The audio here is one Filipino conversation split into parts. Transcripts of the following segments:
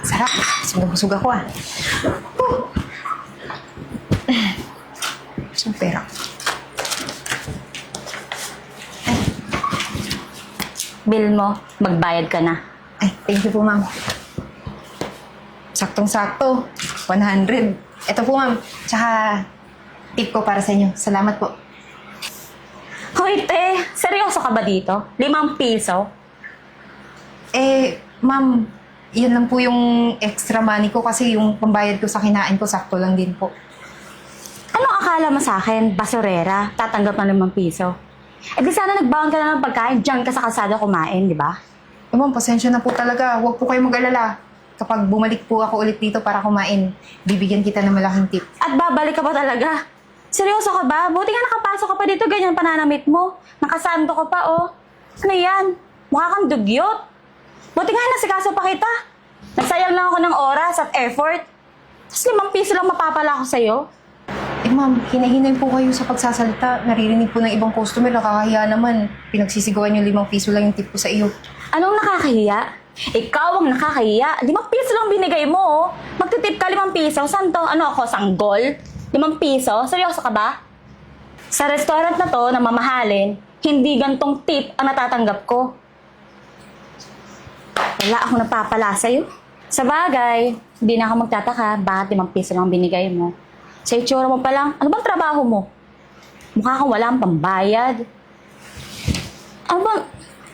Sarap. Busog ako ah. Saan pera? Bill mo, magbayad ka na. Ay, thank you po, ma'am. Saktong-sakto. 100. Ito po, ma'am. Tsaka, tip ko para sa inyo. Salamat po. Hoy, te, seryoso ka ba dito? 5 piso? Ma'am, yan lang po yung extra money ko kasi yung pambayad ko sa kinain ko, sakto lang din po. Anong akala mo sa akin? Basurera, tatanggap ng 5 piso. Eh di sana nagbaon ka na ng pagkain, diyan ka sa kalsada kumain, di ba? Ma'am, pasensya na po talaga. Huwag po kayo mag-alala. Kapag bumalik po ako ulit dito para kumain, bibigyan kita ng malaking tip. At babalik ka pa talaga? Seryoso ka ba? Buti nga nakapasok ka pa dito, ganyan pananamit mo. Nakasando ka pa, oh. Ano yan? Mukha kang dugyot. Buti nga nasikaso pa kita. Nagsayang lang ako ng oras at effort. Tapos 5 piso lang mapapala ako sa'yo. Ma'am, hinahinay po kayo sa pagsasalita. Naririnig po ng ibang customer, nakakahiya naman. Pinagsisigawan yung 5 piso lang yung tip ko sa iyo. Anong nakakahiya? Ikaw ang nakakahiya. 5 piso lang binigay mo, oh. Magtitip ka 5 piso. Saan to? Ano ako, sanggol? 5 piso? Seryoso ka ba? Sa restaurant na to na mamahalin, hindi gantong tip ang natatanggap ko. Wala akong napapala sa'yo. Sa bagay, hindi na ako magtataka bakit 5 piso lang binigay mo. Sa itsura mo pa lang, ano bang trabaho mo? Mukha kang walang pambayad. Ano bang,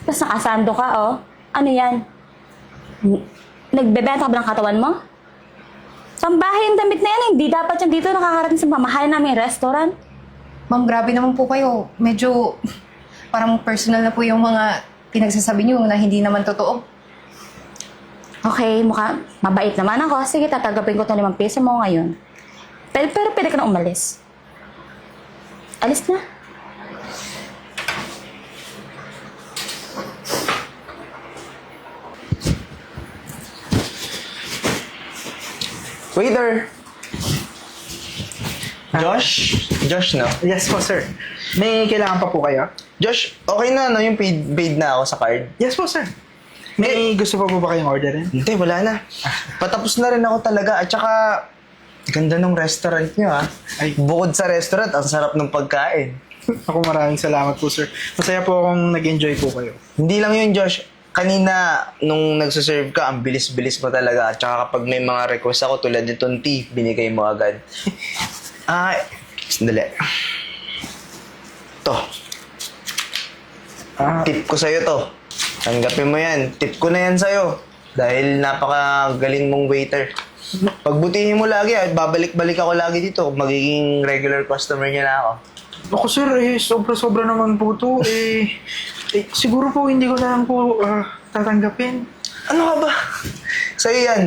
tapos nakasando ka, oh. Ano yan? Nagbebenta ka ba ng katawan mo? Sambahay yung damit na yan, hindi dapat yan dito nakakarating sa mamahalin namin restaurant. Ma'am, grabe naman po kayo. Medyo parang personal na po yung mga pinagsasabi niyo na hindi naman totoo. Okay, mukha mabait naman ako. Sige, tatanggapin ko itong 5 piso mo ngayon. Pero pwede ka na umalis. Alis na. Waiter! Josh? Josh, no? Yes po, sir. May kailangan pa po kayo? Josh, okay na, no? Yung paid na ako sa card. Yes po, sir. May gusto pa po ba kayong orderin? Hindi, wala na. Patapos na rin ako talaga. At saka, ganda ng restaurant nyo, ha? Ay. Bukod sa restaurant, ang sarap ng pagkain. Ako maraming salamat po, sir. Masaya po akong nag-enjoy po kayo. Hindi lang yun, Josh. Kanina, nung nagsaserve ka, ang bilis-bilis mo talaga. At saka kapag may mga request ako tulad nitong tea, binigay mo agad. Sandali. To. Tip ko sa'yo to. Tanggapin mo yan. Tip ko na yan sa'yo. Dahil napakagaling mong waiter. Pagbutihin mo lagi at babalik-balik ako lagi dito. Magiging regular customer niya na ako. Ako, sir, sobra-sobra naman po to. Siguro po hindi ko na lang po tatanggapin. Ano ka ba? Sa'yo yan.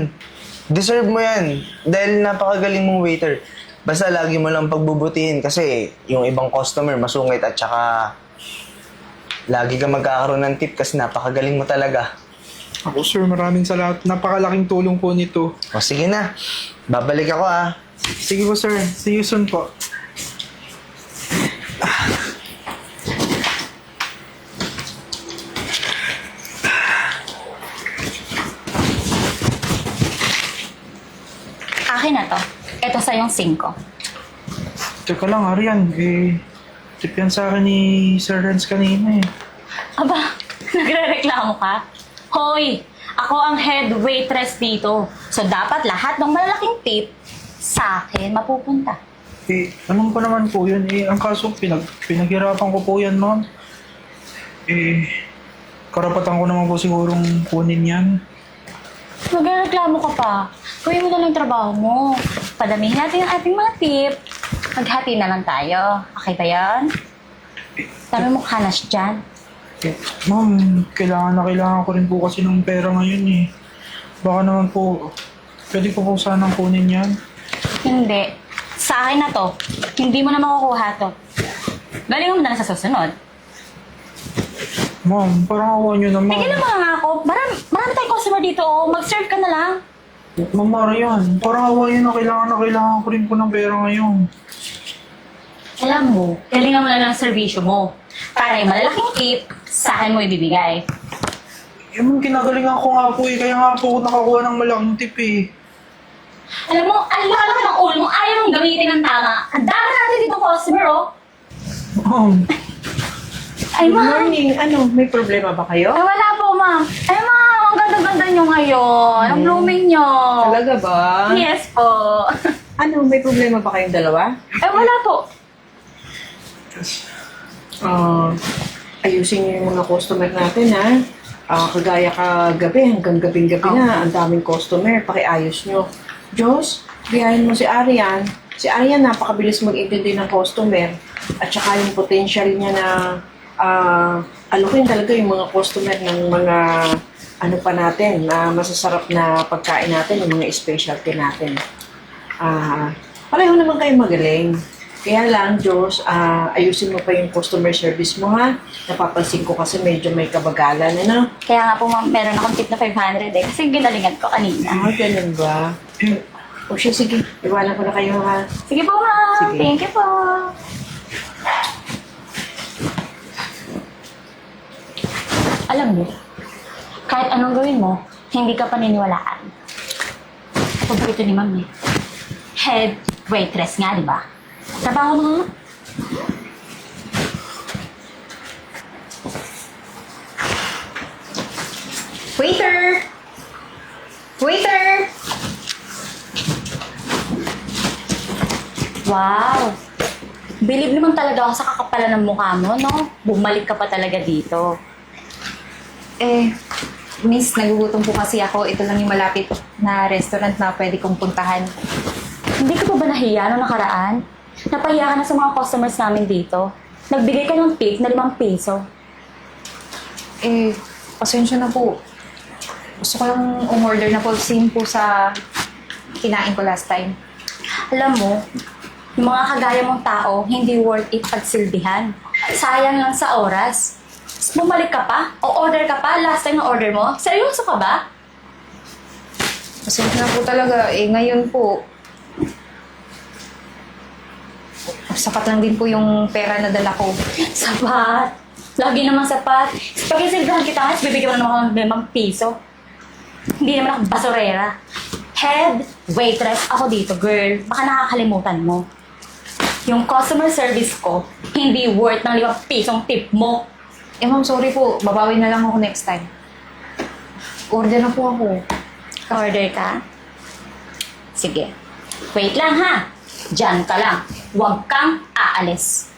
Deserve mo yan. Dahil napakagaling mong waiter. Basta lagi mo lang pagbubutihin kasi yung ibang customer masungit at saka lagi ka magkakaroon ng tip kasi napakagaling mo talaga. Ako, sir, maraming salamat. Napakalaking tulong po nito. O sige na. Babalik ako ah. Sige po, sir. See you soon po. Akin na to. Ito sa yung 5. Teka lang, Arian. Tip yan sa akin ni Sir Renz kanina eh. Aba, nagre-reklamo ka? Hoy, ako ang head waitress dito. So dapat lahat ng malalaking tip sa akin mapupunta. Alam ko naman po yun. Ang kaso, pinaghirapan ko po yan, ma'am. Karapatan ko naman po sigurong kunin yan. Nagre-reklamo ka pa. Gawin mo na lang yung trabaho mo. Padamihin natin ang ating mga tip. Maghati na lang tayo. Okay ba yan? Sabi mo kanas dyan. Ma'am, kailangan ko rin po kasi ng pera ngayon eh. Baka naman po, pwede ko po sanang kunin yan. Hindi. Sa akin na to. Hindi mo na makukuha to. Galing mo na lang sa susunod. Ma'am, parang awa nyo naman. Tigil mo nga ako. Marami tayong customer dito. Oh. Mag-serve ka na lang. Ma'am Marian, parang awa nyo na kailangan ko rin po ng pera ngayon. Alam mo, galingan mo na lang ang servisyo mo. Para yung malalaking tip, sa akin mo ibibigay. Eh, ma'am, kinagalingan ko nga po eh. Kaya nga po ako nakakuha ng malaking tip eh. Alam mo, ang laki ng ulo mo, ayaw mong gamitin ng tama. Ang dami natin dito customer, oh. Ma'am, Ay, Good ma'am. morning. Ano, may problema ba kayo? Ay, wala po, ma'am. Ay, ma'am, ang ganda-ganda nyo ngayon. Ang blooming nyo. Talaga ba? Yes po. Ano, may problema ba kayong dalawa? Ay, wala po. Ayusin niyo yung mga customer natin, ha? Kagaya kagabi, hanggang gabing-gabi na, ang daming customer, pakiayos nyo. Diyos, biyahin mo si Arian. Si Arian, napakabilis mag-intindi ng customer. At saka yung potential niya na alukin talaga yung mga customer ng mga ano pa natin, na masasarap na pagkain natin, yung mga specialty natin. Pareho naman kayo magaling. Kaya lang, Diyos, ayusin mo pa yung customer service mo, ha? Napapansin ko kasi medyo may kabagalan, ano? Kaya nga po, ma'am, meron akong tip na 500 eh. Kasi ginalingan ko kanina. Ganun ba? O siya, sige. Iwanan ko na kayo, ha? Sige po, ma'am. Sige. Thank you po. Alam mo, kahit anong gawin mo, hindi ka paniniwalaan. Paborito ni ma'am eh. Head waitress nga, di ba? Trabaho mo nga. Waiter! Waiter! Wow! Believe naman talaga ako sa kakapalan ng mukha mo, no? Bumalik ka pa talaga dito. Eh, miss, nagugutom po kasi ako. Ito lang yung malapit na restaurant na pwede kong puntahan. Hindi ka pa ba nahiya nung nakaraan? Napahiya ka na sa mga customers namin dito. Nagbigay ka ng tip na 5 piso. Eh, pasensya na po. Gusto ko lang umorder na po. Same po sa kinain ko last time. Alam mo, yung mga kagaya mong tao, hindi worth it pagsilbihan. Sayang lang sa oras. Tapos bumalik ka pa? O order ka pa? Last time na order mo? Seryoso ka ba? Pasensya na po talaga. Eh, ngayon po, sapat lang din po yung pera na dala ko. Sapat. Lagi naman sapat. Pag isilbihan kita, mas bibigyan mo na naman ako ng 5 piso. Hindi naman ako basurera. Head waitress ako dito, girl. Baka nakakalimutan mo. Yung customer service ko, hindi worth ng 5 pisong tip mo. Eh, ma'am, sorry po. Babawi na lang ako next time. Order na po ako. Order ka? Sige. Wait lang ha. Diyan ka lang. Huwag kang aalis.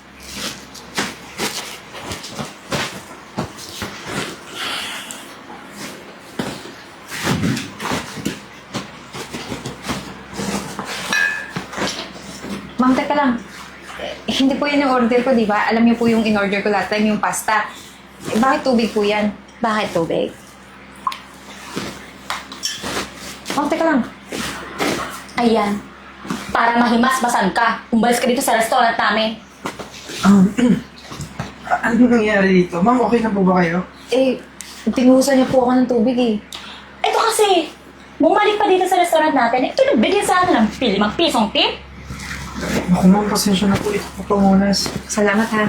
Ma'am, teka lang. Eh, hindi po yun yung order ko, di ba? Alam niyo po yung in-order ko last time, yung pasta. Eh, bakit tubig po yan? Bakit tubig? Ma'am, teka lang. Ayan. Para mahimasmasan ka. Umalis ka dito sa restaurant namin. Ano nangyari dito? Ma'am, okay na po ba kayo? Eh, tinuhusan niyo po ako ng tubig eh. Ito kasi, bumalik pa dito sa restaurant natin. Ito nagbigay sa atin ng 5 pisong tip. Ako ma'am, pasensya na po. Ito po pangunas. Salamat ha.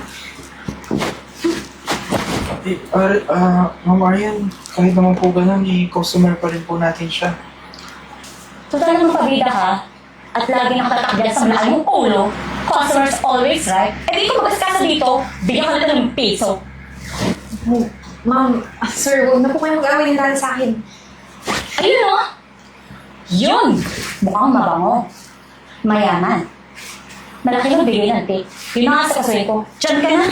Ma'am Arian, kahit naman po ganun, customer pa rin po natin siya. Total naman pabida ka. At lagi nakatakagyan sa malaking mong ulo. Customers always right. Eh dito magkaskasa dito, bigyan ka nila ng piso. Ma'am, sir, huwag na po kayo mag-away ng dahil sa akin. Ayun o! Yun! Mukhang mabango. Mayaman. Malaki na bigay ng tip. Yun na nga sa kasuyo ko. Diyan ka na.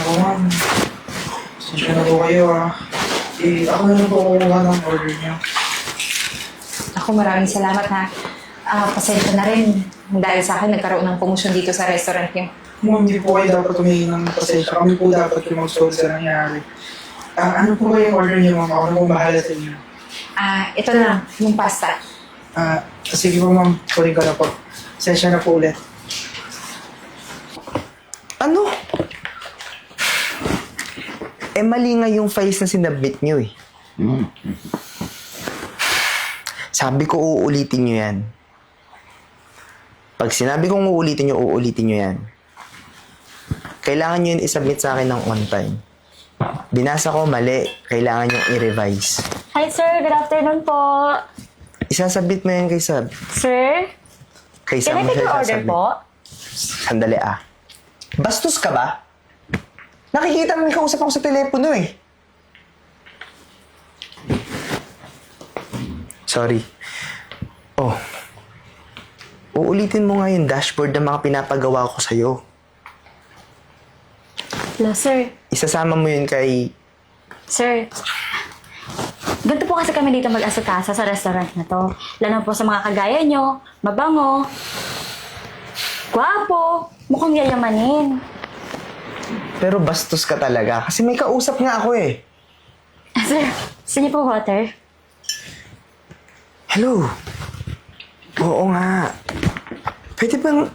Ako ma'am, pasensya na po kayo ako na lang po kukuha ng order niyo. Ako, maraming salamat ha. Pasensya na rin. Dahil sa akin, nagkaroon ng promotion dito sa restaurant niyo. Ma'am, hindi po kayo dapat humingi ng pasensya. Kami po dapat yung mag-store sa nangyari. Ano po ba yung order niyo, ma'am? Ako na po bahala sa inyo. Ito na, yung pasta. Sige po, ma'am. Kunin ko na po. Pasensya na po ulit. Ano? Eh, mali nga yung files na sinabit nyo eh. Sabi ko uulitin nyo yan. Pag sinabi kong uulitin nyo yan. Kailangan nyo yun isubmit sa akin ng on time. Binasa ko mali. Kailangan yung i-revise. Hi sir, good afternoon po. Isasabit mo yan kay Sab. Sir, Kay can Sab I mo take siya your order isasabit. po? Sandali ah. Bastos ka ba? Nakikita mo yung kausap ako sa telepono eh. Sorry. Oh. Uulitin mo nga yung dashboard ng mga pinapagawa ko sa'yo. Hello sir. Isasama mo yun kay... Sir, ganito po kasi kami dito mag-asakasa sa restaurant na to. Lalo po sa mga kagaya nyo, mabango, gwapo, mukhang yayamanin. Pero bastos ka talaga. Kasi may kausap nga ako eh. Sir, gusto niyo po water? Hello? Oo nga. Pwede bang...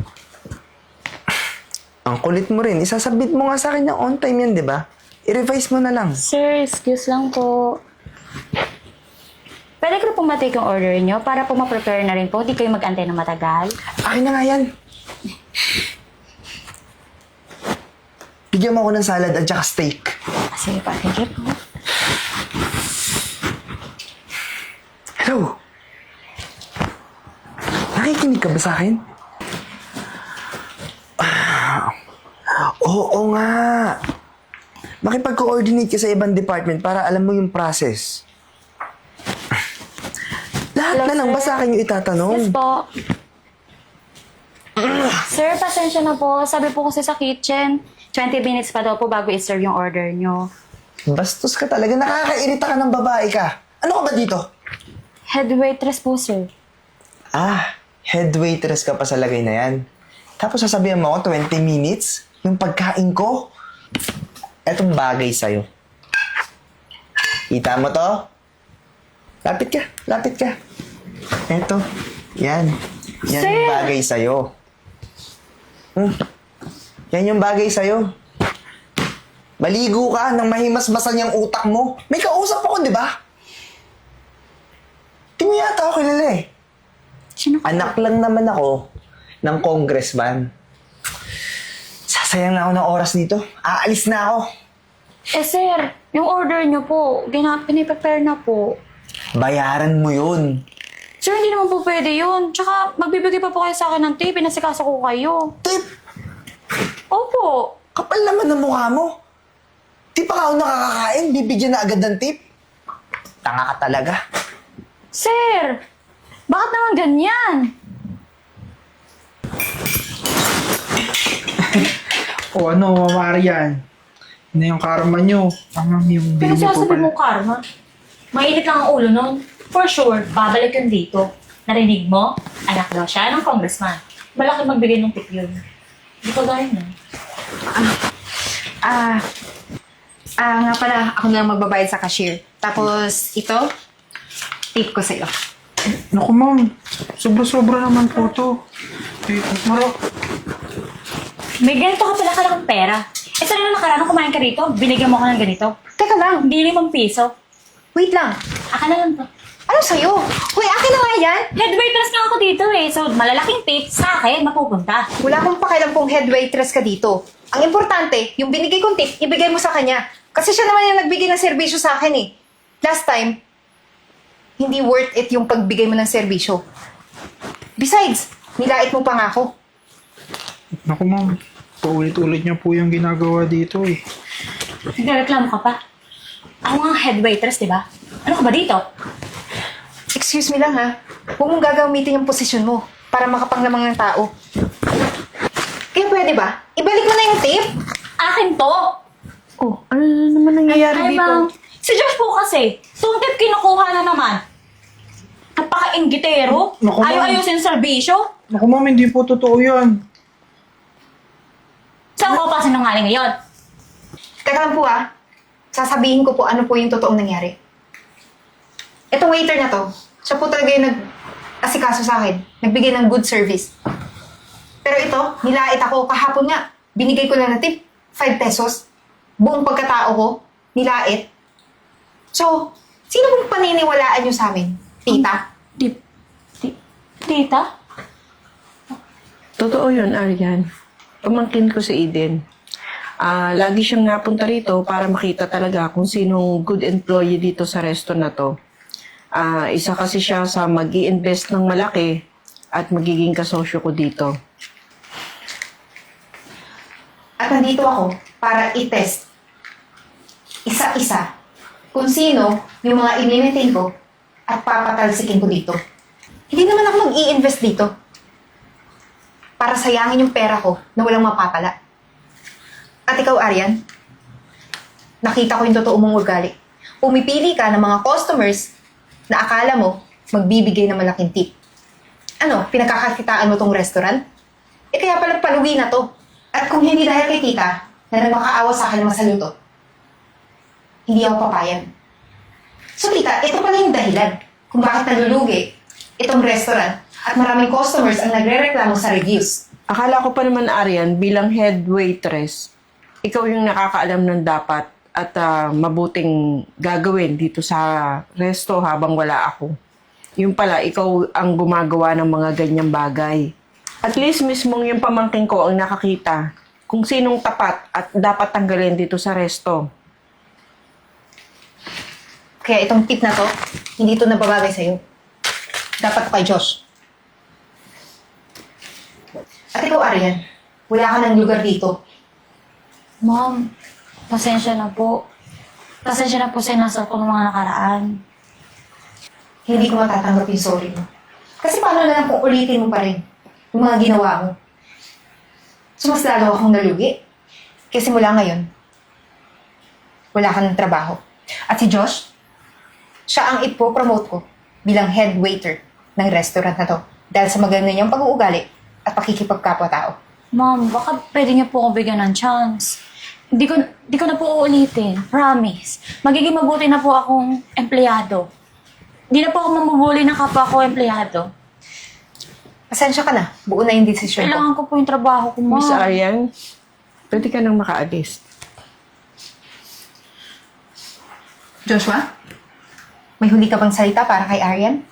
Ang kulit mo rin. Isasabit mo nga sa akin yung on time yan, di ba? I-revise mo na lang. Sir, excuse lang po. Pwede ko po matake yung order nyo para po ma-prepare na rin po. Hindi kayo mag-antay na matagal. Akin na nga yan. Bigyan mo ako ng salad at saka steak. Sige pa, thank you po. Hello? Nakikinig ka ba sa akin? Oo nga. Makipag-coordinate ka sa ibang department para alam mo yung process. Lahat Hello, na lang ba sir? sa akin yung itatanong? Yes po. Sir, pasensya na po. Sabi po kasi sa kitchen, 20 minutes pa daw po bago i-serve yung order nyo. Bastos ka talaga. Nakakairita ka ng babae ka. Ano ka ba dito? Head waitress po, sir. Ah, head waitress ka pa sa lagay na yan. Tapos sasabihan mo ako 20 minutes? Yung pagkain ko? Etong bagay sa'yo. Kita mo to? Lapit ka, lapit ka. Eto, yan. Yan Sir! yung bagay sa'yo. Yan yung bagay sa'yo. Maligo ka nang mahimasmasan yung utak mo. May kausap ako, di ba? Di mo yata ako kilala eh. Sino ka? Anak lang naman ako ng congressman. Sasayang na ako ng oras dito. Aalis na ako. Eh, sir, yung order nyo po, piniprepare na po. Bayaran mo yun. Sir, hindi naman po pwede yun. Tsaka, magbibigay pa po kayo sa akin ng tip. Pinasikaso ko kayo. Tip! Opo. Kapal naman ng mukha mo. Di pa ako nakakakain, bibigyan na agad ng tip. Tanga ka talaga. Sir, bakit naman ganyan? O ano, Mama Arian? Ano yung karma nyo? Tama yung Pero baby po sasabi pala. mo, Karma, mainit lang ang ulo nun. For sure, babalik yun dito. Narinig mo? Anak daw siya ng congressman. Malaki magbigay ng tip yun. Hindi ko gaya nun. Nga pala, ako na lang magbabayad sa cashier. Tapos, ito, tip ko sa'yo. Naku, ma'am. Sobra-sobra naman po to. Eh, May ganito ka pala kalaking pera. Eh, saan na nakaraan kumain ka rito? Binigyan mo ko ng ganito. Teka lang, Hindi 5 piso. wait lang. Aka na lang to. Ano sa'yo? Hoy, akin na nga yan. Head waitress na ako dito eh. So, malalaking tip sa akin mapupunta. Wala akong pakialam kung head waitress ka dito. Ang importante, yung binigay kong tip, ibigay mo sa kanya. Kasi siya naman yung nagbigay ng serbisyo sa akin eh. Last time, hindi worth it yung pagbigay mo ng serbisyo. Besides, nilait mo pa nga ako. naku, ma'am. Paulit-ulit niya po yung ginagawa dito eh. Nagreklamo ka pa. Ako nga head waitress, di ba? Ano ka ba dito? Excuse me lang ha. Huwag mong gagamitin yung posisyon mo para makapanglamang ng tao. Kaya pwede ba? Ibalik mo na yung tip? Akin to! Oh, ano naman nangyayari Ay, dito? ma'am. Si Josh po kasi, itong tip kinukuha na naman. Napaka-inggitero. Naku, ma'am. Ayaw-ayaw yung serbisyo. Naku, ma'am, hindi po totoo yan. Saan ko pa sinungaling ngayon? Teka lang po ha. Sasabihin ko po ano po yung totoong nangyari. Itong waiter na to, siya po talaga yung nag-asikaso sa akin. Nagbigay ng good service. Pero ito, nilait ako kahapon nga. Binigay ko lang na tip, 5 pesos. Buong pagkatao ko, nilait. So, sino pong paniniwalaan nyo sa amin? Tita? Totoo yun, Arian. Pamangkin ko si Eden. Lagi siyang napunta rito para makita talaga kung sinong good employee dito sa resto na to. Isa kasi siya sa mag-i-invest ng malaki at magiging kasosyo ko dito. At nandito ako para i-test isa-isa kung sino yung mga i-maintain ko at papatalsikin ko dito. Hindi naman ako mag-i-invest dito para sayangin yung pera ko na walang mapapala. At ikaw, Arian, nakita ko yung totoo mong ugali. Pumipili ka ng mga customers na akala mo magbibigay ng malaking tip. Ano, pinagkakakitaan mo tong restaurant? Kaya pala palugi na to. At kung hindi dahil kay tita na nagmakaawa sa akin ng masaluto, hindi ako papayag. So tita, ito pala yung dahilan kung bakit nalulugi itong restaurant at maraming customers ang nagre-reklamo sa reviews. Akala ko pa naman, Arian, bilang head waitress, ikaw yung nakakaalam ng dapat at mabuting gagawin dito sa resto habang wala ako. Yung pala, ikaw ang gumagawa ng mga ganyang bagay. At least mismong yung pamangking ko ang nakakita kung sinong tapat at dapat tanggalin dito sa resto. Kaya itong tip na to, hindi ito nababagay sa'yo. Dapat to kay Josh. At ikaw, Arian, wala ka ng lugar dito. Ma'am, pasensya na po. Pasensya na po sa inasal ko ng mga nakaraan. Hindi ko matatanggap yung sorry mo. Kasi paano na lang kung ulitin mo pa rin yung mga ginawa mo? So mas lalo akong nalugi. Kasi mula ngayon, wala ka ng trabaho. At si Josh, siya ang ipopromote ko bilang head waiter ng restaurant na to. Dahil sa maganda niyang pag-uugali at pakikipagkapwa-tao. Ma'am, baka pwede niyo po ako bigyan ng chance. Hindi ko na po uulitin. Promise. Magiging mabuti na po akong empleyado. Hindi na po ako mamubuli ng kapwa ko empleyado. Pasensya ka na. Buo na yung desisyon ko. Kailangan ko po yung trabaho ko, ma'am. Miss Arian, pwede ka nang makaalis. Joshua, may huli ka bang salita para kay Arian?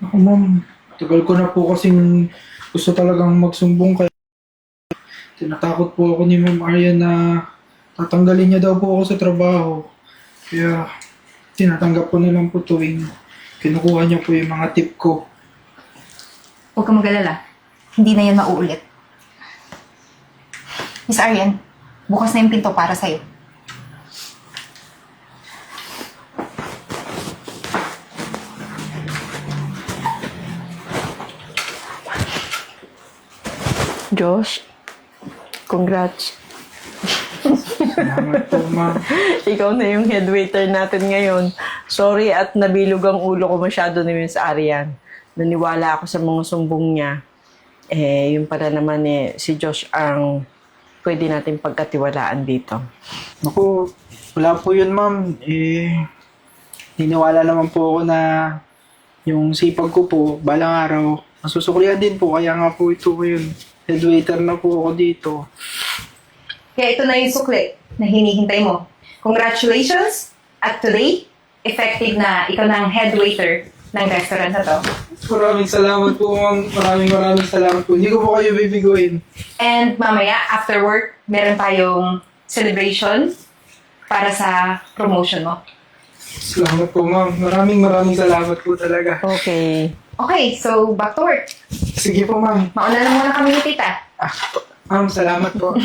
Ako ma'am, tagal ko na po kasing gusto talagang magsumbong kaya tinatakot po ako ni Ma'am Arya na tatanggalin niya daw po ako sa trabaho. Kaya tinatanggap ko na lang po tuwing kinukuha niya po yung mga tip ko. Huwag kang mag-alala. Hindi na yan mauulit. Miss Arian, bukas na yung pinto para sa'yo. Josh, congrats. Salamat po ma'am. Ikaw na yung head waiter natin ngayon. Sorry at nabilog ang ulo ko masyado ni Miss Arian. Naniwala ako sa mga sumbong niya. Yung pala naman si Josh ang pwede natin pagkatiwalaan dito. Naku, wala po yun ma'am. Niniwala naman po ako na yung sipag ko po, balang araw, masusuklihan din po. Kaya nga po ito ngayon. Head waiter na po ako dito. Kaya ito na yung sukli na hinihintay mo. Congratulations! At today, effective na ikaw na ang head waiter ng restaurant na to. Maraming salamat po ma'am. Maraming salamat po. Hindi ko po kayo bibiguin. And mamaya, after work, meron tayong celebration para sa promotion mo. Salamat po ma'am. Maraming salamat po talaga. Okay. Okay, so back to work. Sige po ma'am. Mauna na muna kami ni tita. Ma'am, salamat po.